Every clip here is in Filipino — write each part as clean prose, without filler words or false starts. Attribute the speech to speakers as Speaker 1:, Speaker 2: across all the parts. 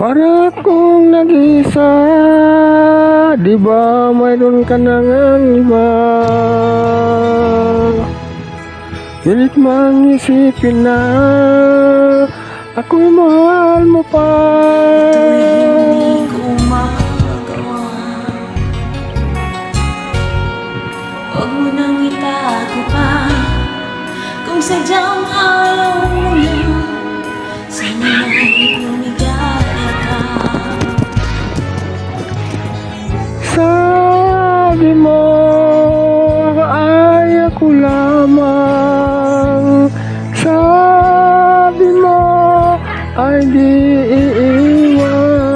Speaker 1: Para kung nag-isa, di ba mayroon ka na ngang iba? Pilit mang isipin na ako'y mahal mo pa.
Speaker 2: Tuwing hindi ko magawa, huwag mo nang itago pa. Kung sadyang ayaw mo na, sana na'y lumigaya ka.
Speaker 1: Sabi mo ay ako lamang, sabi mo ay di iiwan,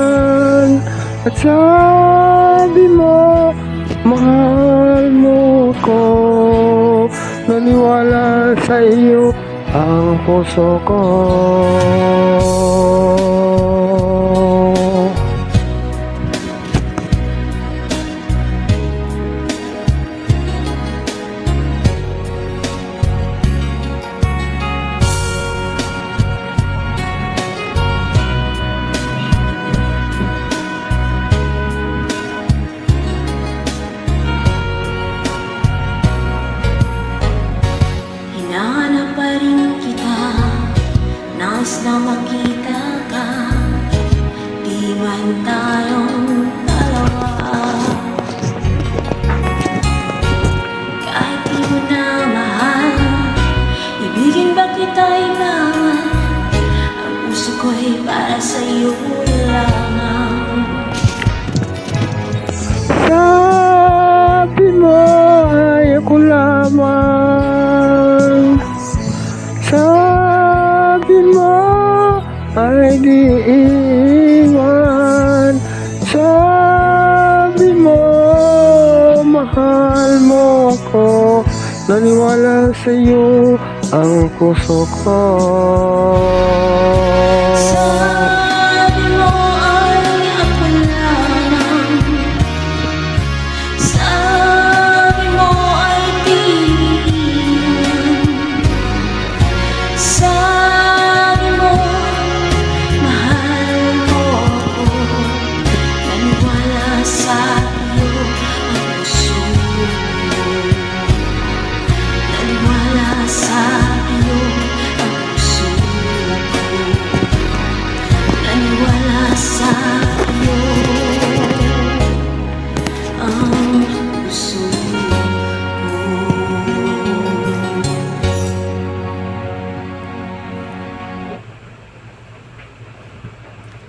Speaker 1: at sabi mo mahal mo ko. Naniwala sa iyo ang puso ko.
Speaker 2: Hinahanap pa rin kita, nais na makita ka. Di man tayong dalawa, kahit di mo na mahal, ibigin ba kita ilangan? Ang puso ko'y para sa'yo lamang.
Speaker 1: Sabi mo ay ako lamang, sabi mo ay di iwan, sabi mo mahal mo ko. Naniwala sa iyo ang puso ko.
Speaker 2: Sabi mo ay ako lamang, sabi mo ay di iwan, sabi mo mahal mo ko. Naniwala sa iyo ang puso ko, naniwala sa iyo ang puso ko, naniwala sa iyo ang puso ko.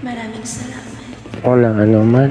Speaker 2: Maraming salamat.
Speaker 1: Walang ano man.